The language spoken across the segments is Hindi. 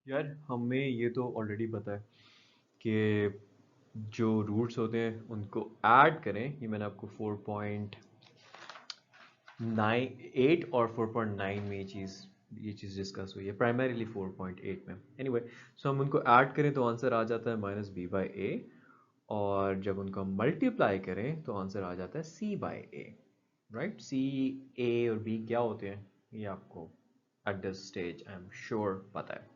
यार हमें ये तो ऑलरेडी पता है कि जो रूट्स होते हैं उनको ऐड करें। ये मैंने आपको 4.98 और 4.9 में ये चीज़ डिस्कस हुई है, प्राइमरीली 4.8 में। एनीवे, सो हम उनको ऐड करें तो आंसर आ जाता है -b/a, और जब उनको हम मल्टीप्लाई करें तो आंसर आ जाता है c/a। राइट, c, a और b क्या होते हैं ये आपको eight this stage I am sure पता है।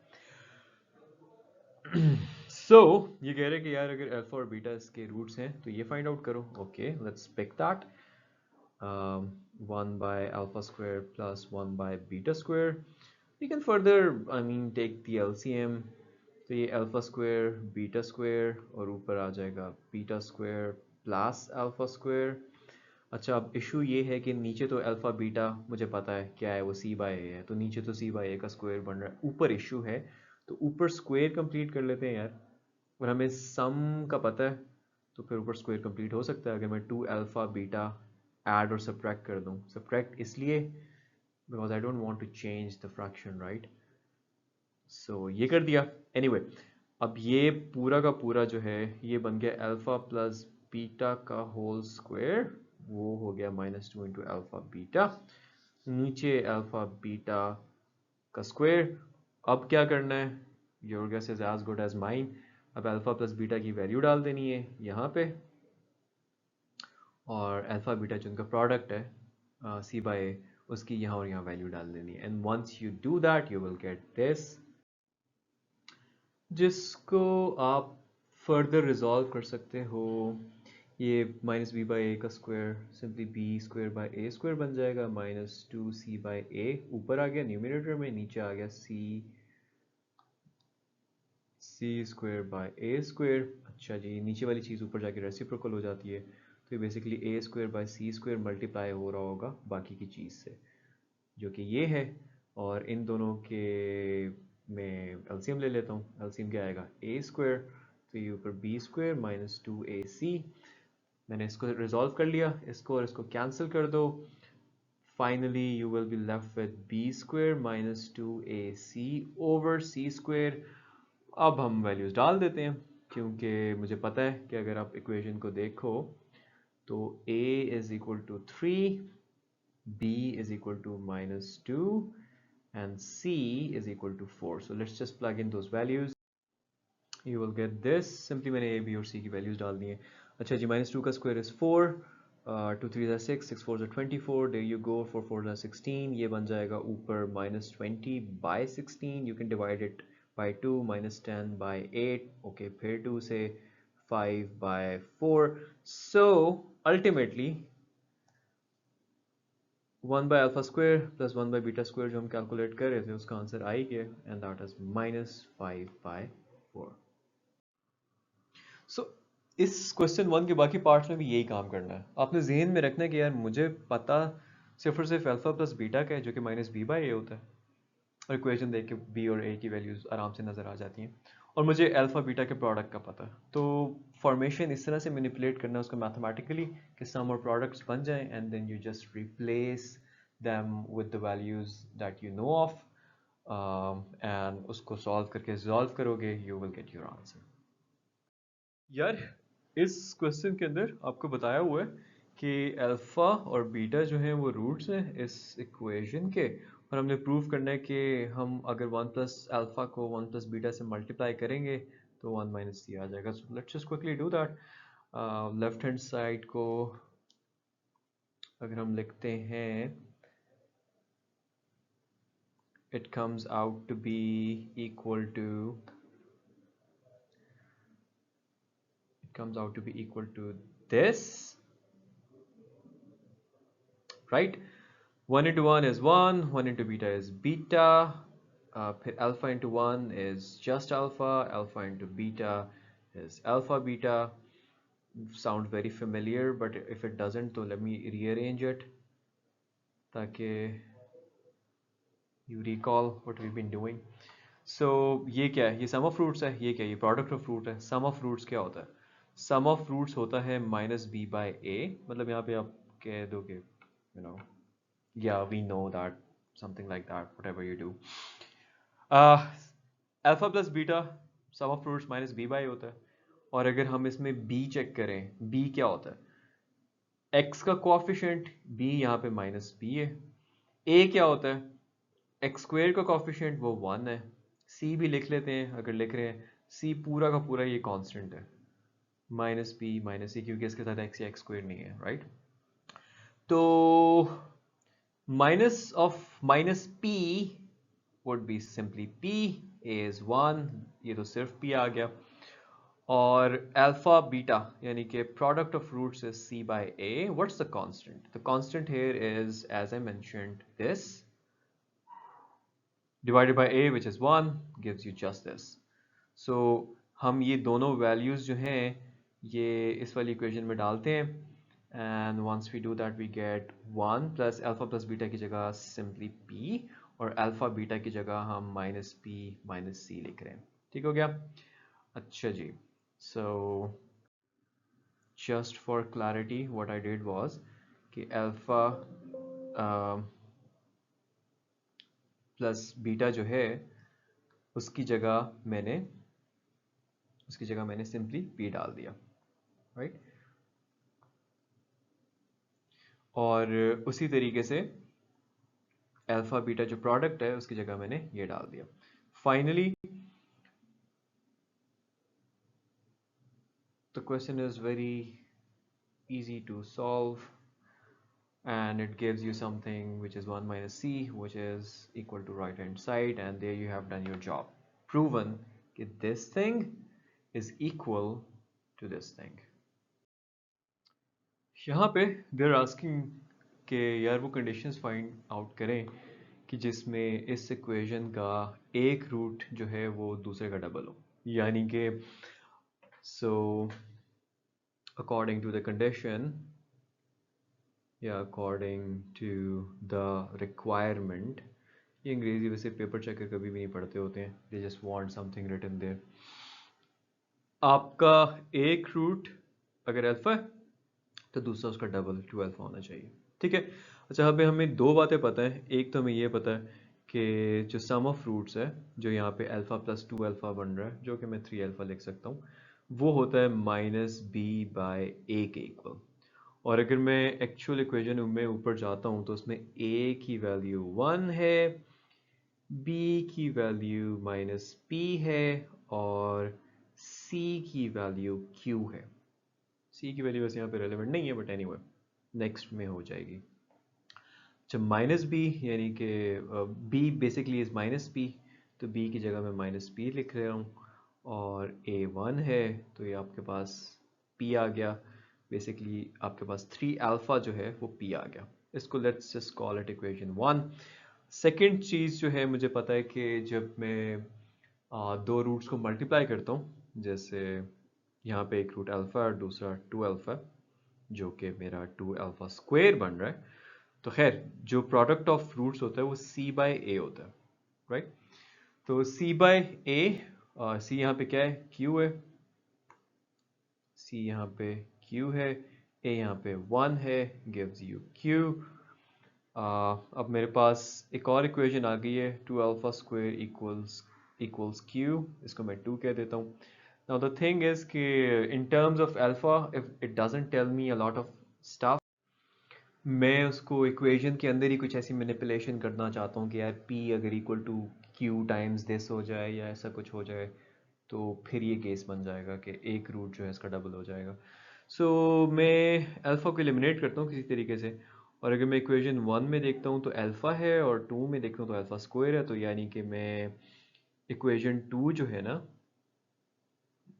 सो ये कह रहे हैं कि यार अगर अल्फा और बीटा इसके रूट्स हैं तो ये फाइंड आउट करो। Okay, let's pick that. 1/α² plus 1/β²। We can further, I mean, take the LCM। तो ये α² β² और ऊपर आ जाएगा β² प्लस α²। अच्छा, अब इशू ये है कि नीचे तो अल्फा बीटा मुझे पता है क्या है, वो c/a है, तो नीचे तो c/a का स्क्वायर बन रहा है। ऊपर इशू है तो ऊपर स्क्वायर कंप्लीट कर लेते हैं यार। और हमें सम का पता है तो फिर ऊपर स्क्वायर कंप्लीट हो सकता है। अगर मैं 2 अल्फा बीटा ऐड और सब्ट्रैक्ट कर दूं, सब्ट्रैक्ट इसलिए because I don't want to change the fraction, right. So ये कर दिया। एनीवे अब ये पूरा का पूरा जो है ये बन गया अल्फा प्लस बीटा का होल स्क्वायर, वो हो गया -2 इंटू अल्फा बीटा, नीचे अल्फा बीटा का स्क्वायर। अब क्या करना है, your guess is as good as mine. अब अल्फा प्लस बीटा की वैल्यू डाल देनी है यहाँ पे, और अल्फा बीटा जो उनका प्रोडक्ट है c/a, उसकी यहाँ और यहाँ वैल्यू डाल देनी है। And once you do that you will get this, जिसको आप फर्दर रिजॉल्व कर सकते हो। ये -b/a का स्क्वायर सिंपली b² बन जाएगा, -2c/a ऊपर आ गया न्यूमरेटर में, नीचे आ गया c²/a²। अच्छा जी, नीचे वाली चीज़ ऊपर जाके रेसिप्रोकल हो जाती है, तो ये बेसिकली a²/c² मल्टीप्लाई हो रहा होगा बाकी की चीज़ से, जो कि ये है। और इन दोनों के मैं एलसीएम ले लेता हूँ। एलसीएम क्या आएगा, a², तो ये ऊपर b² -2ac। मैंने इसको रिजॉल्व कर लिया, इसको और इसको कैंसिल कर दो। Finally you will be left with b² -2ac over c²। अब हम वैल्यूज डाल देते हैं, क्योंकि मुझे पता है कि अगर आप इक्वेशन को देखो तो a is equal to 3, b is equal to -2 and c is equal to 4. So let's just plug in those values. You will get this. Simply मैंने a, b और c की values डाल दी हैं। अच्छा जी, -2 का square is 4, 2 3 are 6, 6 4 are 24, there you go, 4 4 are 16। ये बन जाएगा ऊपर -20/16। You can divide it by 2, -10/8। okay, फिर 2 से 5/4। So ultimately 1/α² plus 1/β² जो हम कैलकुलेट कर रहे थे उसका आंसर आ ही गया, एंड दैट इज -5/4। सो इस क्वेश्चन 1 के बाकी पार्ट्स में भी यही काम करना है। आपने जहन में रखना है कि यार मुझे पता सिर्फ और सिर्फ अल्फा प्लस बीटा का है, जो कि -b/a होता है, और इक्वेशन देख के b और a की वैल्यूज आराम से नज़र आ जाती हैं। और मुझे अल्फा बीटा के प्रोडक्ट का पता है, तो फॉर्मेशन इस तरह से मैनिपुलेट करना है उसको मैथमेटिकली कि सम और प्रोडक्ट्स बन जाएं, and then you just replace them with the values that you know of, and उसको सॉल्व करके रिजॉल्व करोगे, you will get your answer। यार इस क्वेश्चन के अंदर आपको बताया हुआ है कि अल्फा और बीटा जो हैं वो रूट्स हैं इस इक्वेशन के, और हमने प्रूव करना है कि हम अगर 1 प्लस अल्फा को 1 प्लस बीटा से मल्टीप्लाई करेंगे तो 1 माइनस c आ जाएगा। सो let's just quickly do that. Left hand side को अगर हम लिखते हैं, it comes out to be equal to this, right? 1 into 1 is 1, 1 into beta is beta, alpha into 1 is just alpha, alpha into beta is alpha beta. Sounds very familiar, but if it doesn't, so let me rearrange it ताकि you recall what we've been doing. So ये क्या है, ये सम ऑफ रूट्स है, ये क्या है, ये प्रोडक्ट ऑफ रूट है। सम ऑफ रूट्स क्या होता है, सम ऑफ रूट्स होता है -b/a, मतलब यहाँ पे आप कह दोगे yeah, we know that, something like that, whatever you do। Alpha plus beta sum of roots minus b by होता है। और अगर हम इसमें बी चेक करें, बी क्या होता है, एक्स का कोएफिशिएंट, बी यहाँ पे माइनस बी है। ए क्या होता है, एक्स स्क्वेयर का कोएफिशिएंट वो 1 है। सी भी लिख लेते हैं अगर लिख रहे हैं, सी पूरा का पूरा ये कांस्टेंट है, माइनस बी माइनस सी, क्योंकि इसके साथ एक्स या एक्स स्क्वेयर नहीं है, राइट। तो minus of minus p would be simply p, a is 1, ये तो सिर्फ p आ गया। और alpha beta यानी कि product of roots is c by a. What's the constant? The constant here is, as I mentioned, this divided by a, which is 1, gives you just this. So हम ये दोनों values जो हैं ये इस वाली equation में डालते हैं, and once we do that we get 1 plus alpha plus beta की जगह simply p, और alpha beta की जगह हम minus p minus c लिख रहे हैं। ठीक हो गया? अच्छा जी, so just for clarity what I did was कि alpha प्लस बीटा जो है उसकी जगह मैंने सिंपली p डाल दिया, राइट। और उसी तरीके से अल्फा बीटा जो प्रोडक्ट है उसकी जगह मैंने ये डाल दिया। Finally the question is very easy to solve and it gives you something which is 1 minus c, which is equal to right hand side, and there you have done your job, proven that this thing is equal to this thing. यहाँ पे they're asking कि यार वो conditions find out करें कि जिसमें इस इक्वेशन का एक रूट जो है वो दूसरे का डबल हो, यानी कि so according to the condition, yeah, according to the requirement, ये अंग्रेजी वैसे पेपर चेकर कभी भी नहीं पढ़ते होते हैं, they just want something written there. आपका एक रूट अगर अल्फा है तो दूसरा उसका डबल 2 अल्फा होना चाहिए, ठीक है। अच्छा, अभी हमें दो बातें पता है। एक तो हमें ये पता है कि जो सम ऑफ रूट्स है, जो यहाँ पे अल्फा प्लस 2 अल्फा बन रहा है, जो कि मैं 3 अल्फा लिख सकता हूँ, वो होता है माइनस बी बाय ए के इक्वल। और अगर मैं एक्चुअल इक्वेशन में ऊपर जाता हूँ तो उसमें ए की वैल्यू 1 है, बी की वैल्यू माइनस पी है, और सी की वैल्यू क्यू है। सी की वैल्यू वैसे यहाँ पे रेलेवेंट नहीं है, बट एनीवे नेक्स्ट में हो जाएगी। जब माइनस बी यानी कि b basically is minus p, तो बी की जगह मैं माइनस पी लिख रहा हूँ, और ए 1 है तो ये आपके पास पी आ गया। बेसिकली आपके पास 3 अल्फा जो है वो पी आ गया। इसको let's just call it equation 1। Second चीज़ जो है मुझे पता है कि जब मैं दो रूट्स को मल्टीप्लाई करता हूँ, जैसे यहाँ पे एक रूट अल्फा और दूसरा 2 अल्फा, जो कि मेरा 2 अल्फा स्क्वायर बन रहा है, तो खैर जो प्रोडक्ट ऑफ रूट्स होता है वो c बाय ए होता है, राइट। तो c बाय ए, c यहाँ पे क्या है, q है, c यहाँ पे q है, a यहाँ पे 1 है, गिव्स यू q। अब मेरे पास एक और इक्वेशन आ गई है, 2 अल्फा स्क्वायर इक्वल्स q, इसको मैं 2 कह देता हूँ। नाउ द थिंग इज कि in terms of alpha, if it doesn't tell me a lot of stuff, मैं उसको इक्वेशन के अंदर ही कुछ ऐसी मैनिपुलेशन करना चाहता हूँ कि यार p अगर equal to q times this हो जाए या ऐसा कुछ हो जाए, तो फिर ये केस बन जाएगा कि एक रूट जो है इसका डबल हो जाएगा। सो मैं अल्फ़ा को एलिमिनेट करता हूँ किसी तरीके से, और अगर मैं इक्वेशन 1 में देखता हूँ तो अल्फ़ा है, और 2 में देखता हूँ तो अल्फ़ा स्क्वायर है, तो यानी कि मैं इक्वेशन 2 जो है ना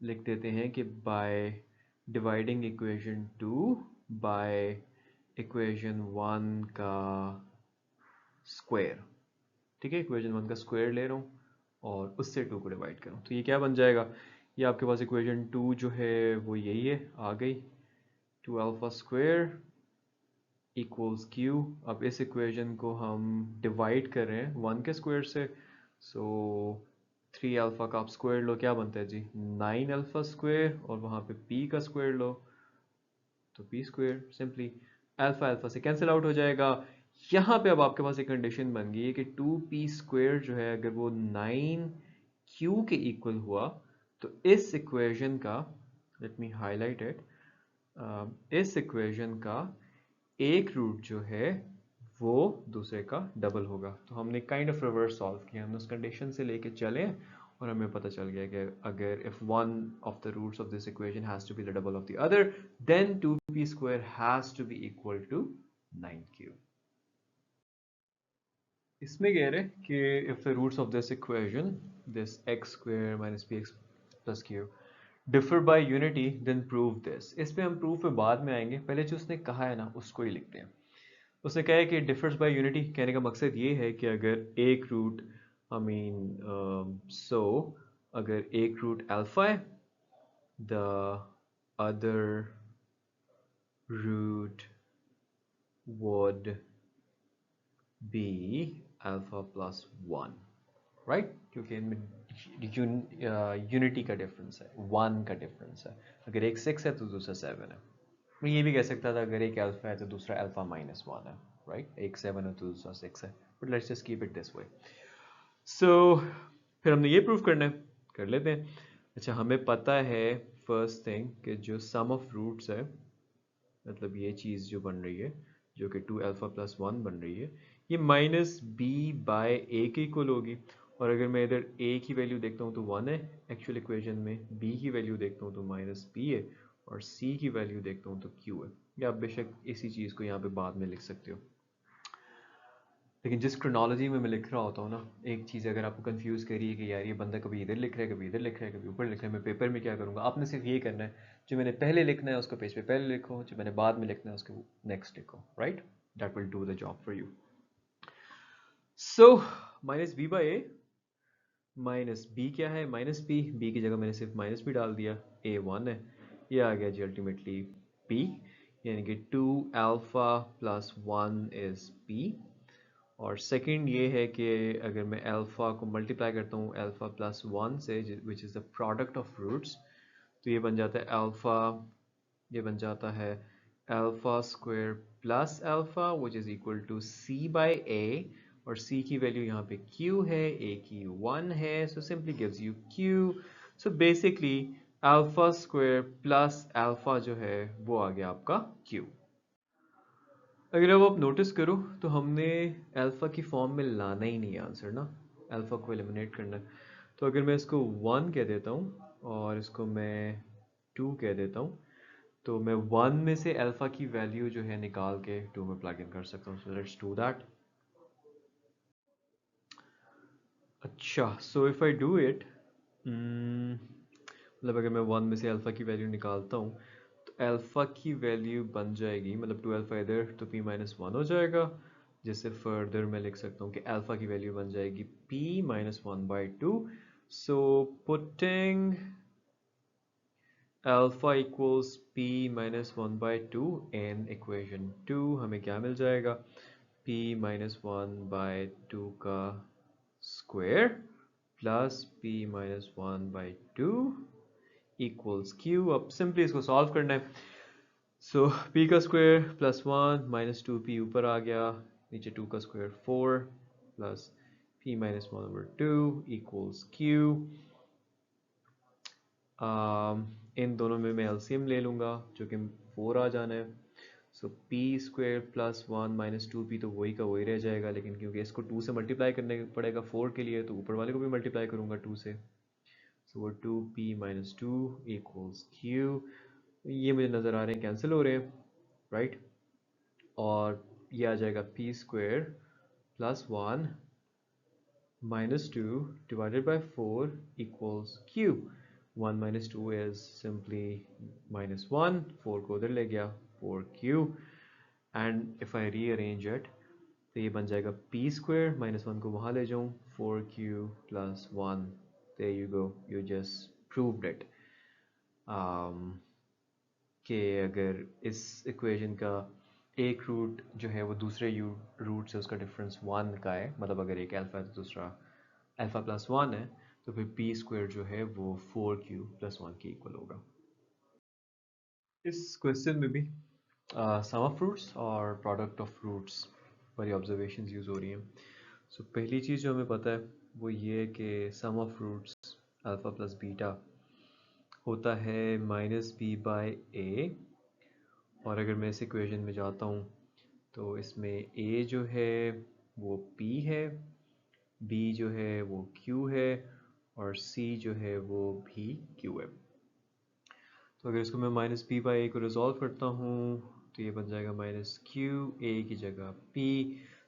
लिख देते हैं कि by dividing equation 2 by equation 1 का स्क्वायर, ठीक है, इक्वेशन 1 का स्क्वायर ले रहा हूँ और उससे 2 को डिवाइड करूँ, तो ये क्या बन जाएगा, ये आपके पास इक्वेशन 2 जो है वो यही है, आ गई 2 अल्फा स्क्वायर इक्वल्स क्यू। अब इस इक्वेशन को हम डिवाइड कर रहे हैं 1 के स्क्वायर से, सो 3 अल्फा का आप स्क्वायर लो, क्या बनता है जी, 9 अल्फा स्क्वायर, और वहाँ पे p का स्क्वायर लो तो p square, simply alpha alpha से कैंसिल आउट हो जाएगा। यहाँ पे अब आपके पास एक कंडीशन बन गई है कि 2p स्क्वायर जो है अगर वो 9 q के इक्वल हुआ तो इस इक्वेशन का, लेट मी हाईलाइट इट, इस इक्वेशन का एक रूट जो है वो दूसरे का डबल होगा। तो हमने काइंड ऑफ रिवर्स सॉल्व किया, हमने उस कंडीशन से लेके चले और हमें पता चल गया कि अगर if one of the roots of this equation has to be the double of the other then 2p square has to be equal to 9q। इसमें कह रहे कि if the roots of this equation, this x square minus px plus q differ by unity then prove this. इस पे हम प्रूफ में बाद में आएंगे, पहले जो उसने कहा है ना उसको ही लिखते हैं। उसने कहा है कि डिफर्स बाय यूनिटी, कहने का मकसद ये है कि अगर एक रूट सो अगर एक रूट अल्फा है, the other root would be alpha plus 1, right? क्योंकि इनमें यूनिटी का डिफरेंस है, 1 का डिफरेंस है। अगर एक 6 है तो दूसरा 7 है। मैं ये भी कह सकता था अगर एक अल्फा है तो दूसरा अल्फा माइनस 1 है, राइट? एक 7 है तो दूसरा 6 है, but let's just keep it this way. So फिर हमने ये प्रूव करना है, कर लेते हैं। अच्छा, हमें पता है फर्स्ट थिंग कि जो सम ऑफ रूट्स है, मतलब ये चीज़ जो बन रही है जो कि 2 अल्फा प्लस 1 बन रही है, ये माइनस बी बाय ए के इक्वल होगी। और अगर मैं इधर ए की वैल्यू देखता हूँ तो 1 है एक्चुअल इक्वेशन में, बी की वैल्यू देखता हूँ तो माइनस बी है, और सी की वैल्यू देखता हूँ तो क्यू है। या आप बेशक इसी चीज़ को यहाँ पे बाद में लिख सकते हो, लेकिन जिस क्रोनोलॉजी में मैं लिख रहा होता हूँ ना, एक चीज़ अगर आपको कंफ्यूज करिए कि यार ये बंदा कभी इधर लिख रहा है, कभी इधर लिख रहा है, कभी ऊपर लिख रहा है, मैं पेपर में क्या करूँगा, आपने सिर्फ ये करना है जो मैंने पहले लिखना है उसको पेज पे पहले लिखो, जो मैंने बाद में लिखना है उसको नेक्स्ट लिखो, right? That will do the job for you. So minus b by a, minus b क्या है, माइनस बी, बी की जगह मैंने सिर्फ माइनस बी डाल दिया, ए 1 है, ये आ गया जी अल्टीमेटली पी, यानी कि 2 अल्फा प्लस 1 इज पी। और सेकंड ये है कि अगर मैं अल्फ़ा को मल्टीप्लाई करता हूँ अल्फ़ा प्लस 1 से, which is the product of roots, तो ये बन जाता है अल्फ़ा, ये बन जाता है alpha square plus alpha which is equal to C by A, और c की वैल्यू यहाँ पे q है, a की 1 है, so simply gives you q। So basically alpha square plus alpha जो है वो आ गया आपका q। अगर अब आप नोटिस करो तो हमने अल्फ़ा की फॉर्म में लाना ही नहीं है आंसर ना, अल्फ़ा को एलिमिनेट करना है। तो अगर मैं इसको 1 कह देता हूँ और इसको मैं 2 कह देता हूँ, तो मैं 1 में से अल्फ़ा की वैल्यू जो है निकाल के 2 में प्लग इन कर सकता हूँ। So let's do that. अच्छा, so if I do it, मतलब अगर मैं 1 में से अल्फ़ा की वैल्यू निकालता हूँ तो अल्फ़ा की वैल्यू बन जाएगी, मतलब 2 अल्फ़ा इधर तो p माइनस 1 हो जाएगा, जिससे फर्दर मैं लिख सकता हूँ कि अल्फ़ा की वैल्यू बन जाएगी p minus 1 by 2। So putting alpha equals p minus 1 by 2 in equation 2, हमें क्या मिल जाएगा, p माइनस 1 बाई 2 का square plus p minus 1 by 2 equals q। अब सिंपली इसको सॉल्व करना है। सो p का स्क्वायर प्लस 1 माइनस 2p ऊपर आ गया, नीचे 2 का square 4 plus p minus 1 over 2 equals q। इन दोनों में मैं एलसीएम ले लूँगा जो कि 4 आ जाना है। सो p square plus 1 minus 2p तो वही का वही रह जाएगा, लेकिन क्योंकि इसको 2 से मल्टीप्लाई करने पड़ेगा 4 के लिए, तो ऊपर वाले को भी मल्टीप्लाई करूँगा 2 से। सो वो 2p माइनस 2 इक्वल्स q। ये मुझे नज़र आ रहे हैं कैंसिल हो रहे हैं, राइट? और ये आ जाएगा p square plus 1 minus 2 divided by 4 equals q। 1 minus 2 is simply minus 1, 4 को उधर ले गया, 4q। And if I rearrange it तो ये बन जाएगा p स्क्वायर, माइनस 1 को वहाँ ले जाऊँ, 4q plus 1, there you go, you just proved it कि अगर इस इक्वेशन का एक रूट जो है वो दूसरे रूट से उसका डिफरेंस 1 का है, मतलब अगर एक अल्फ़ा है तो दूसरा अल्फ़ा प्लस 1 है, तो फिर p स्क्वायर जो है वो 4q प्लस 1 के इक्वल होगा। इस क्वेश्चन में भी सम ऑफ रूट्स और प्रोडक्ट ऑफ रूट्स वाली ऑब्जर्वेशंस यूज़ हो रही हैं। सो पहली चीज़ जो हमें पता है वो ये है कि sum of roots alpha plus beta होता है -b/a। और अगर मैं इस इक्वेशन में जाता हूँ तो इसमें a जो है वो p है, b जो है वो q है और c जो है वो भी q है। तो अगर इसको मैं -b/a को रिजॉल्व करता हूँ तो ये बन जाएगा -q, a की जगह p।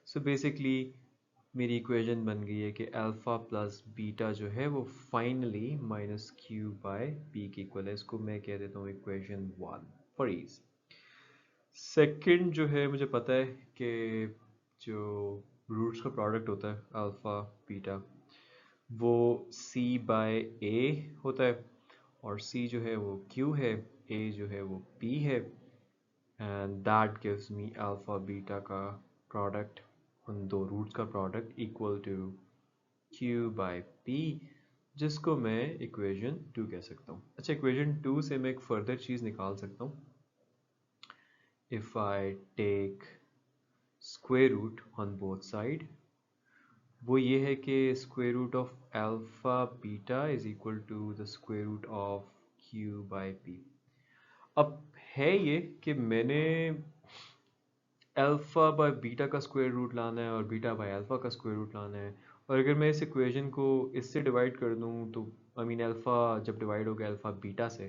सो बेसिकली मेरी इक्वेशन बन गई है कि अल्फ़ा प्लस बीटा जो है वो फाइनली -q/p की इक्वल है। इसको मैं कह देता हूँ इक्वेशन 1 फॉर ईज। सेकंड जो है मुझे पता है कि जो रूट्स का प्रोडक्ट होता है अल्फ़ा बीटा वो c/a होता है और c जो है वो q है, a जो है वो p है and that gives me alpha beta का प्रोडक्ट, उन दो रूट्स का प्रोडक्ट इक्वल टू q/p, जिसको मैं इक्वेशन 2 कह सकता हूँ। अच्छा, इक्वेशन 2 से मैं एक फर्दर चीज़ निकाल सकता हूँ। If I take square root on both side, वो ये है कि square root of alpha beta is equal to the square root of q/p। अब है ये कि मैंने अल्फ़ा बाय बीटा का स्क्वायर रूट लाना है और बीटा बाय अल्फ़ा का स्क्वायर रूट लाना है। और अगर मैं इस इक्वेशन को इससे डिवाइड कर दूँ तो आई मीन अल्फ़ा जब डिवाइड होगा अल्फ़ा बीटा से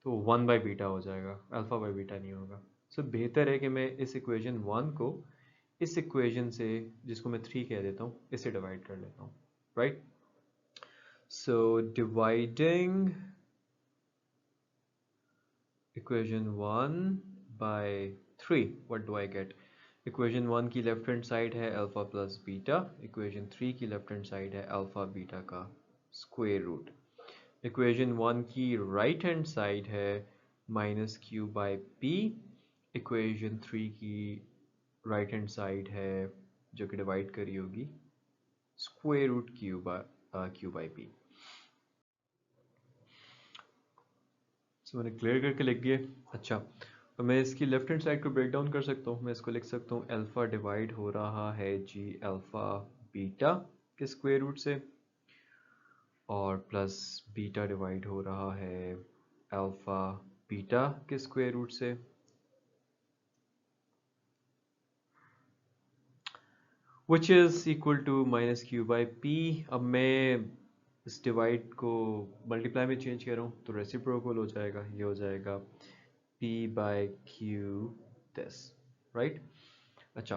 तो 1/बीटा हो जाएगा, अल्फ़ा बाय बीटा नहीं होगा। सो बेहतर है कि मैं इस इक्वेशन 1 को इस इक्वेशन से, जिसको मैं 3 कह देता हूँ, इससे डिवाइड कर लेता हूँ, right. So dividing equation 1 by 3, what do I get? Equation 1 की लेफ्ट हैंड साइड है अल्फ़ा प्लस बीटा, इक्वेशन 3 की लेफ्ट हैंड साइड है अल्फ़ा बीटा का स्क्वायर रूट। इक्वेशन 1 की राइट हैंड साइड है -q/p, इक्वेशन 3 की राइट हैंड साइड है जो कि डिवाइड करी होगी स्क्वायर रूट q/p। सो मैंने क्लियर करके लिख दिया। अच्छा, तो मैं इसकी लेफ्ट हैंड साइड को ब्रेक डाउन कर सकता हूँ। मैं इसको लिख सकता हूँ अल्फ़ा डिवाइड हो रहा है जी अल्फ़ा बीटा के स्क्वायर रूट से और प्लस बीटा डिवाइड हो रहा है अल्फ़ा बीटा के स्क्वायर रूट से, which is equal to -q/p। अब मैं इस डिवाइड को मल्टीप्लाई में चेंज कर रहा हूँ तो रेसिप्रोकल हो जाएगा, ये हो जाएगा p/q दिस, राइट। अच्छा,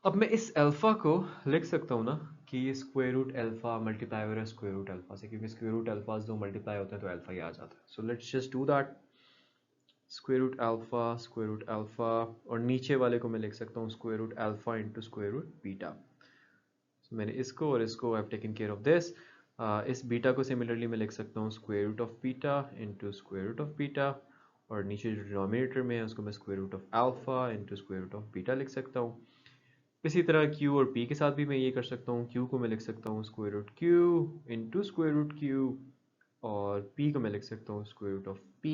अब मैं इस अल्फ़ा को लिख सकता हूँ ना कि ये स्क्वायर रूट अल्फ़ा मल्टीप्लाई हो रहा है स्क्वायर रूट अल्फ़ा से, क्योंकि स्क्वायर रूट अल्फ़ा जो मल्टीप्लाई होता है तो अल्फ़ा ही आ जाता है। So let's just do that. Square root alpha और नीचे वाले को मैं लिख सकता हूँ square root alpha into square root beta. So, मैंने इसको और इसको I have taken care of this. इस बीटा को सिमिलरली मैं लिख सकता हूँ square root of beta into square root of beta और नीचे जो डिनोमिनेटर में है उसको मैं square root of alpha into square root of beta लिख सकता हूँ। इसी तरह q और p के साथ भी मैं ये कर सकता हूँ। q को मैं लिख सकता हूँ square root q into square root q और p को मैं लिख सकता हूँ square root of p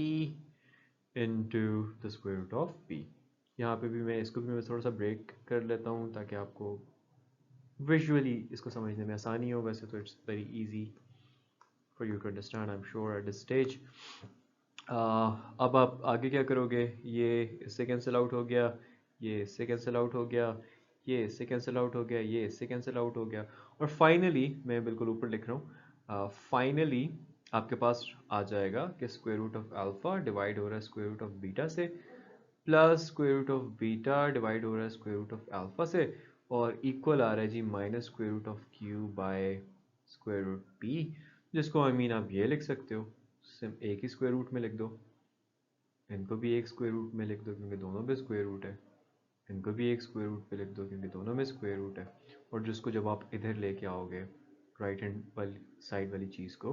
into the square root of p। यहाँ पे भी मैं इसको भी मैं थोड़ा सा ब्रेक कर लेता हूँ ताकि आपको विजुअली इसको समझने में आसानी हो। वैसे तो it's very easy for you to understand, I am sure at this stage. अब आप आगे क्या करोगे? ये इससे कैंसिल आउट हो गया, ये इससे कैंसिल आउट हो गया, ये इससे कैंसिल आउट हो गया, ये इससे कैंसिल आउट हो गया और फाइनली मैं बिल्कुल ऊपर लिख रहा हूँ, फाइनली आपके पास आ जाएगा कि square root of alpha divide हो रहा है स्क्वायर रूट ऑफ बीटा से plus square root of beta divide हो रहा है स्क्वायर रूट ऑफ अल्फ़ा से और इक्वल आ रहा है G minus square root of Q by square root P, जिसको आई मीन आप ये लिख सकते हो सिम एक ही स्क्वायर रूट में लिख दो, इनको भी एक स्क्वायर रूट में लिख दो क्योंकि दोनों पे स्क्वायर रूट है, इनको भी एक स्क्वायर रूट पे लिख दो क्योंकि दोनों में स्क्वायर रूट है। और जिसको जब आप इधर लेके आओगे राइट हैंड वाली साइड वाली चीज़ को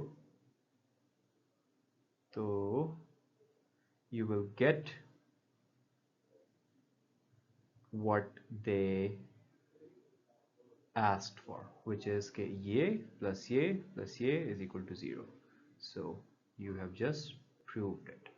तो you will gate what they asked for, which is कि ये plus ये is equal to 0. So you have just proved it.